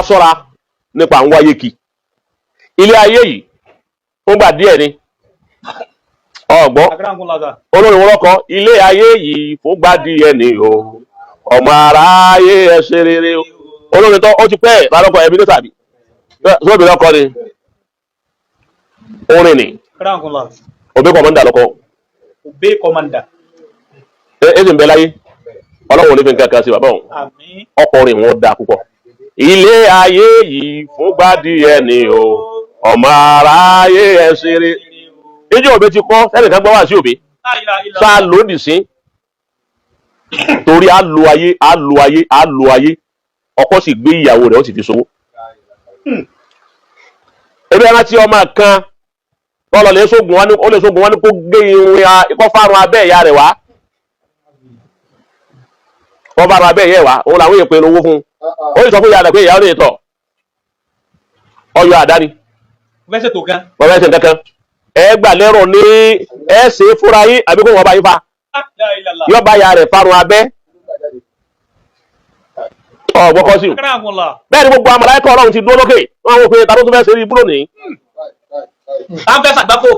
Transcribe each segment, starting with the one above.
ká ṣọ́ra nípa àwọn wáyé kì ilé ayé yìí fún gbà díẹ̀ ni ọgbọ́ olórin wọn kọ ilé ayé yìí fún gbà díẹ̀ ni o ọmọ aráyé ẹ ṣe rere o olórin tó ó ti pẹ́ lálọ́kọ ẹbí ló tàbí sóbì lọ́kọ ni orin ni òbí kọ̀mọ́ndà lọ́kọ òbí kọ̀mọ́ndà èsì ń bẹ láyé ọlọ́run ní fi nǹkan kan sí bàbá òun ọkùnrin wọn dáa púpọ̀ ilé ayé yìí fún gbà díẹ̀ ni o ọmọ aráyé ẹ ṣe rere ìjọ òbí ti kọ́ ẹnìkan gbọ́ wá sí òbí sáà lòdì sí torí a lo ayé ọkọ sì gbé ìyàwó rẹ̀ ó sì fi ṣòwò ebi ẹran tí ọmọ kan tọ́lọ̀ lè sógun wọn ní kó gé irun ikọ́ fárun abẹ́ ìyá rẹ̀ wá kọ́ fárun abẹ́ ìyá wá òun làwọn èèpẹ̀ owó fún ó sì sọ fún ìyá rẹ̀ pé ìyá ó lè tọ̀ ọyọ àdáni ọ̀rẹ́ ṣe kankan ẹ gbà lẹ́rọ̀ ní ẹ ṣe é fúnra yín àbí kó wọn bá yín fa yóò bá ìyá rẹ̀ fárun abẹ́ ọgbọ́kọ́ sí bẹ́ẹ̀ ni gbogbo àmàlàíkà Ọlọ́run ti dúró lókè wọ́n wọ́n pé ta ló tún fẹ́ ṣe rí ibúrò nìyí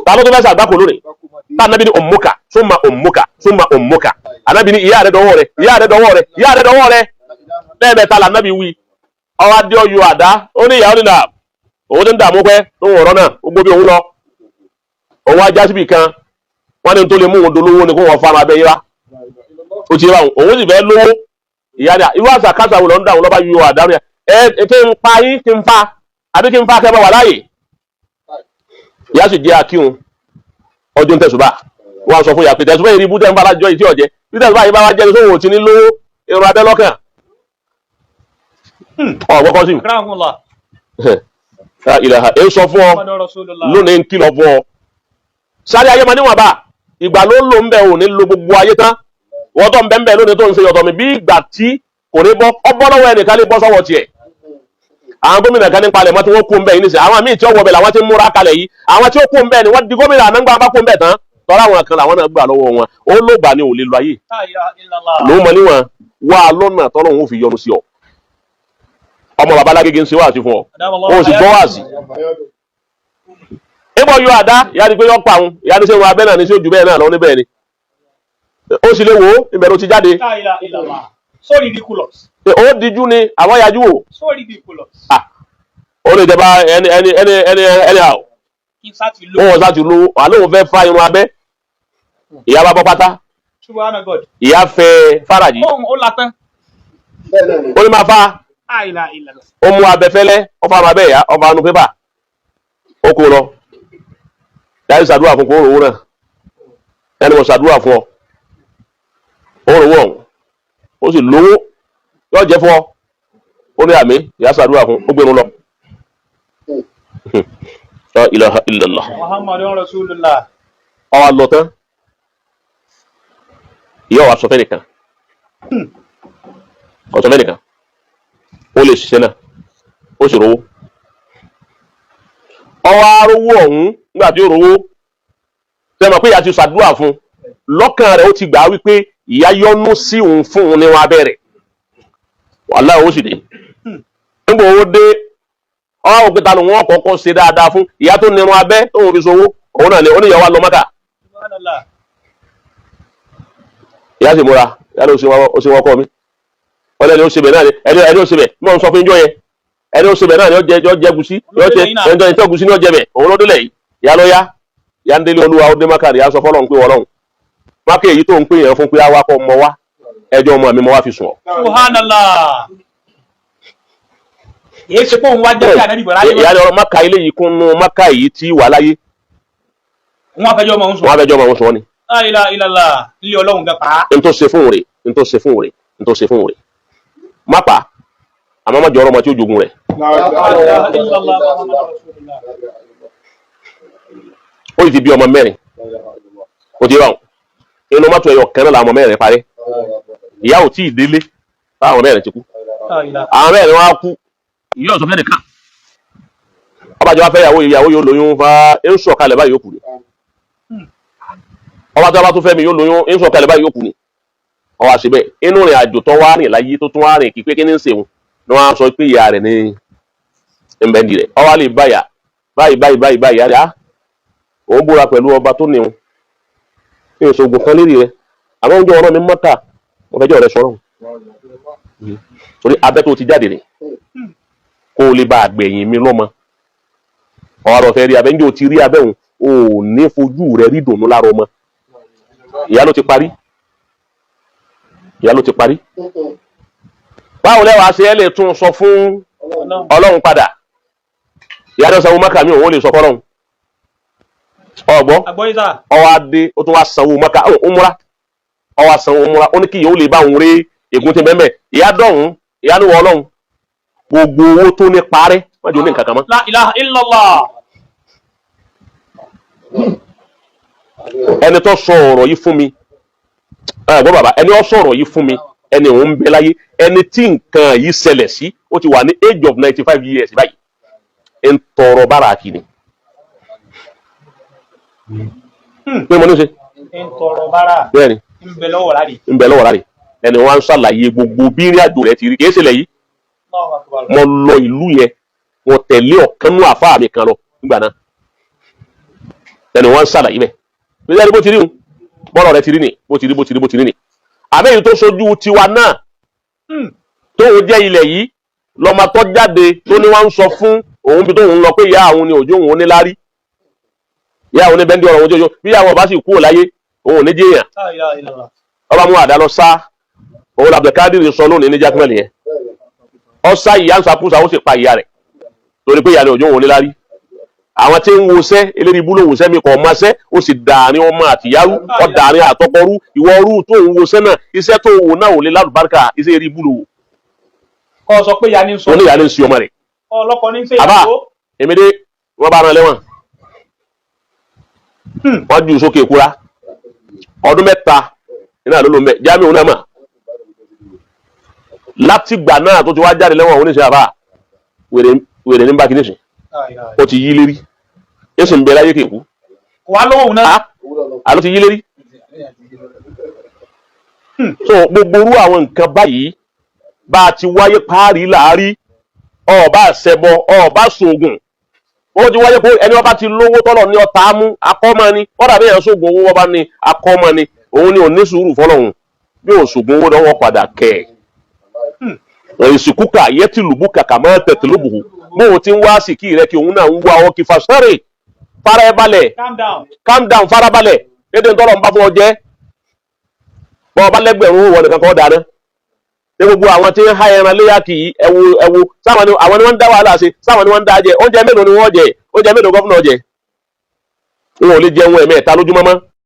ta ló tún fẹ́ ṣàgbákò lónìí tá anábì ní òmùkà súnmà òmùkà anábì ní ìyá rẹ̀ dọwọ́ rẹ̀ ìyá rẹ̀ dọwọ́ rẹ̀ ìyá rẹ̀ dọwọ́ rẹ̀ lẹ́ẹ̀mẹ́ta là anábì wí ọwọ́ adé ọyọ àdá ó ní ìyàwó nínú òun ti ń dààmú pẹ́ tó ń wọ̀rọ̀ náà ó gbó bí òun lọ òun ajá síbì kan wọ́n ní tó lè mú òun dolówó ni kó wọ́n fara abẹ́ yíra ó ti yẹ báwọn òun sì fẹ́ lówó ìyá ni irú àṣà káṣà wò lọ ń dà wọn lọ́ba yíyọ àdáni ẹ kí n pa yín kí n fa àbí kí n fa kẹ́ bá wà láàyè ìyá sì jẹ́ àkíhun ọdún tẹ̀sùbà wọn sọ fún ìyá pé tẹ̀sùbà yìí rí ibú tẹ́ ń bá lájọ ìtí ọ̀jẹ́ bí tẹ̀sùbà yìí bá wá jẹ́ ní sóhun ò ti ní lówó irun abẹ́ lọ́kàn ọ̀gbọ́kọ́ sí ìlàhà èyí sọ fún ọ lónìí ń kìlọ̀ fún ọ sáré ayé ma níwọ̀n bá ìgbà ló ń lò ń bẹ̀ ò ní lo gbogbo ayé tán wọ́n tó ń bẹ́ ń bẹ̀ lónìí tó ń ṣe yọ̀tọ̀ mi bí ìgbà tí kò ní bọ́ ọbọ̀ lọ́wọ́ ẹnìkan lè bọ́ sọ́wọ́ tiẹ̀ àwọn gómìnà kan ní palẹ̀ mọ́ tí wọ́n kú ń bẹ̀ yìí nísìnyí àwọn míì tí ó wọ bẹ̀ làwọn ti ń múra kalẹ̀ yìí àwọn tí ó kú ń bẹ̀ ni wọ́n di gómìnà ànágbà bá kú ń bẹ̀ tán tọ́ra àwọn kan làwọn náà gbà lọ́wọ́ wọn ó ló gbà ní òlè lọ ayé ló mọ níwọ̀n wá lọ́nà tọ́lọ́hún ó fi yọ́nú sí ọ ọmọ bàbá Lágége ń ṣe wáàsí fún ọ ó sì gbọ́ wáàsí ìbọn yọ àdá ìyá ni pé yọ pa òun ìyá ni sẹ́wọ̀n abẹ́ náà ní sí ojú bẹ́ẹ̀ náà lọ níbẹ̀ ni ó sì lè wò ó ìbẹ̀rù ti jáde so ridiculous ó dijú ni àwọn yajú wò so ridiculous ó lè jẹba ẹni àwọ̀ ó wọ́n sá ti lu àlóhùn fẹ́ fa irun abẹ́ ìyá bá bọ́ pátá ìyá fẹ́ fàràjì ó ní máa fa ó mú abẹfẹ́lẹ́ ó fa abẹ́ ìyá ọba anu pépà ó kó lọ dájú ṣàdúrà fún kó rówó náà ẹni mo ṣàdúrà fún ọ ó rówó ọ̀hún ó sì lówó yóò jẹ́ fún ọ ó ní àmì ìyá ṣàdúrà fún ó gbẹ̀rún lọ. La ilaha illallah Muhammadur Rasulullah ọwọ́ lọ tán ìyá wa sọ fẹ́ nìkan ọ̀sọ̀ fẹ́ nìkan ó lè ṣiṣẹ́ náà ó sì rówó ọwọ́ arówó ọ̀hún nígbà tí ó rówó sẹ́mọ̀ pé ìyá ti ṣàdúrà fún lọ́kàn rẹ̀ ó ti gbà wípé ìyá yọ́nú sí òun fún un níwọ̀n abẹ́rẹ̀ wàhálà ó sì dé nígbà owó dé ọwọ́ òkúta ló wọ́n kọ́kọ́ ṣe dáadáa fún ìyá tó nírun abẹ́ tó wọ́n fi sowó òun náà ni oníyàwó lọ Mákà ìyá sì múra ìyá ló ṣe wọ́n kọ́ mi wọ́n lẹ́ni ó ṣe bẹ̀ náà ni ẹni ó ṣe bẹ̀ mọ́ ń sọ fún ijó yẹn ẹni ó ṣe bẹ̀ náà ni ó jẹ gùsí ẹni tó gùsí ni ó jẹ bẹ̀ òun ló délẹ̀ yìí ìyá ló yá ìyá ń délé Olúwa ó dé Mákà ìyá sọ fọ́lọ́run pé wọ́lọ́run Mákà èyí tó ń pè yẹn fún pé àwa kọ́ mọ wá ẹjọ́ ọmọ mi mọ wá fi sùn ọ́. Subhanallah èyí ṣe pé òun wá jẹ́ kí ànábì bọ̀ láyé ìyá ni ọ̀rọ̀ Mákà ilé yìí kún nú Mákà yìí tí wà láyé wọ́n fẹjọ́ ọmọ òun sùn ni. La ilaha illallah ilé Ọlọ́run gan pa. n tó ṣe fún rẹ̀ má pa àmọ́ má jọ ọ̀rọ̀ ọmọ tí ó jogun rẹ̀. ó ti bí ọmọ mẹ́rin ó ti ráhùn inú mọ́tò ẹ̀yọ kan náà làwọn ọmọ mẹ́rin parí ìyá ò tí ì délé táwọn mẹ́rin ti kú àwọn mẹ́rin wọn á kú ìyá ọ̀sán mẹ́rin kàn ọba jọba fẹ́ ìyàwó yóò lóyún fa ń sọ̀ kalẹ̀ báyìí yóò kù ni ọba tí wọ́n bá tún fẹ́ mi yóò lóyún ń sọ̀ kalẹ̀ báyìí yóò kù ni ọwọ́ àṣebẹ̀ inú rìn àjò tó wá rìn láyé tó tún wá rìn kí pé kí ní ń ṣèwọ̀n ni wọ́n á sọ pé ìyá rẹ̀ ní ẹ̀mbẹ́ di rẹ̀ ọwọ́ lè báyà báyìí yára òun búra pẹ̀lú ọba tó níhun ní ìṣògùn kan lérí rẹ̀ àwọn oúnjẹ ọ̀rọ̀ mi mọ́ta wọ́n fẹjọ́ rẹ̀ sọ̀rọ̀ torí abẹ́ tó ti jáde rẹ̀ kó o lè bá àgbẹ̀yìn mi lọ́mọ ọ̀rọ̀ fẹ́ rí abẹ́ níjẹ́ o ti rí abẹ́ òun ò ní fojú rẹ̀ rí dùnú lára ọmọ ìyá ló ti parí báwo lẹ́wàá ṣe ẹ́ lè tún sọ fún ọlọ́run padà ìyá tó sanwó mọ́kà mi òun ó lè sọ fọ́lọ́run ọgbọ́n ọwọ́ adé ó tún wá sanwó mọ́kà ọwọ́ sanwó múra ó ní kí ìyẹn ó lè bá òun rí ègún tí bẹ́ẹ̀ ìyá dọ̀hún ìyá níwọ̀ ọlọ́run gbogbo owó tó ní parẹ́ wọ́n jẹ́ ní nǹkan kan mọ́. La ilaha illallah. ẹni tó sọ ọ̀rọ̀ yìí fún mi ẹ̀gbọ́n bàbá ẹni ó sọ ọ̀rọ̀ yìí fún mi ẹni òun ń bẹ láyé ẹni tí nǹkan yìí ṣẹlẹ̀ sí ó ti wà ní age of 95 years báyìí ń tọrọ bára kìíní. pé mo ní ṣe. ń tọrọ bára. bẹ́ẹ̀ni. ń bẹ lọ́wọ́ láre. ń bẹ lọ́wọ́ láre ẹni wọn ń ṣàlàyé gbogbo bí ìrìn àjò rẹ̀ ti rí kìí ṣẹlẹ̀ yìí. mo lọ ìlú yẹn mo tẹ̀lé ọ̀kan nú àfáà mi kan lọ nígbà náà ẹni wọn ń ṣàlàyé bẹ́ẹ̀ bí ẹni bó ti rí un bọ́rọ̀ rẹ̀ ti rí ni bó ti rí ni àbẹ́yìn tó sojú tiwa náà tóun jẹ́ ilẹ̀ yìí lọ́mọ tó jáde tó ní wọ́n ń sọ fún òun bí tóun lọ pé ìyá àwọn ni òjò òun ní lárí ìyá àwọn ní bẹ́ndì ọ̀rọ̀ òun bí ìyá àwọn bá sì kúrò láyé òun ò ní jẹ́ èèyàn ọba mú àdá lọ sá òun Abdulkadir sọ lónìí ní jákèmẹ́lì yẹn ọ sá ìyá ń sakúsa ó sì pa ìyá rẹ̀ torí pé ìyá ni òjò òun ní lárí àwọn tí ń wọṣẹ́ eléyìí bú ló wọṣẹ́ mi kò máṣẹ́ ó sì dàárín ọmọ àtìyárú ọ dàárín àtọkọrú ìwọ rú tó ń wọṣẹ́ náà iṣẹ́ tó wò náà ò lè lálùbáríkà iṣẹ́ eré bú ló wò. kọ́ sọ pé ìyá ní sọ. ó ní ìyá ní sí ọmọ rẹ̀. ọlọ́kọ ní fẹ́ àbá èmi dé wọ́n bá rán lẹ́wọ̀n wọ́n ju sókè kúra ọdún 3 iná ló ló mẹ́ jámi òun náà mà látìgbà náà tó ti wá jáde lẹ́wọ̀n oníṣẹ́ àbá wèrè ní bákí níṣẹ́ ó ti yí lérí yéṣù ń bẹ láyé kéèkú wà lọ́wọ́ náà àló ti yí lérí so gbogbo orú àwọn nǹkan báyìí bá a ti wáyé páàrí láàárí ọba àṣẹbọ ọba ṣoògùn ó ti wáyé pé ẹni ọba ti lówó tọ́lọ̀ ní ọta mú akọ́mọ ni ọ̀dà bí èèyàn ṣoògùn owó ọba ní akọ́mọ ni òun ni ò ní sùúrù fọlọ́hún bí ò ṣoògùn owó lọ́wọ́ padà kẹ̀ ìsìnkúkà yẹtìlúbù kàkà máa tẹ̀tìlúbù bóun ti ń wá sìkì rẹ kí òun náà ń wá ọ kí fasọ́rì farabalẹ̀ calm down farabalẹ̀ lédè ńtọ́lọ̀ ń bá fún ọ jẹ́ bọ́ ọba lẹ́gbẹ̀rún owó nìkan kọ́ dáná ní gbogbo àwọn tí ń ha ẹran léyà kì í ẹwu sáwọn ni wọ́n ń dá wàhálà ṣe sáwọn ni wọ́n ń dá jẹ oúnjẹ mélòó ni wọ́n jẹ oúnjẹ mélòó gọ́fúnà jẹ wọn ò lè jẹun ẹ̀mẹ́ta lójúmọ́mọ́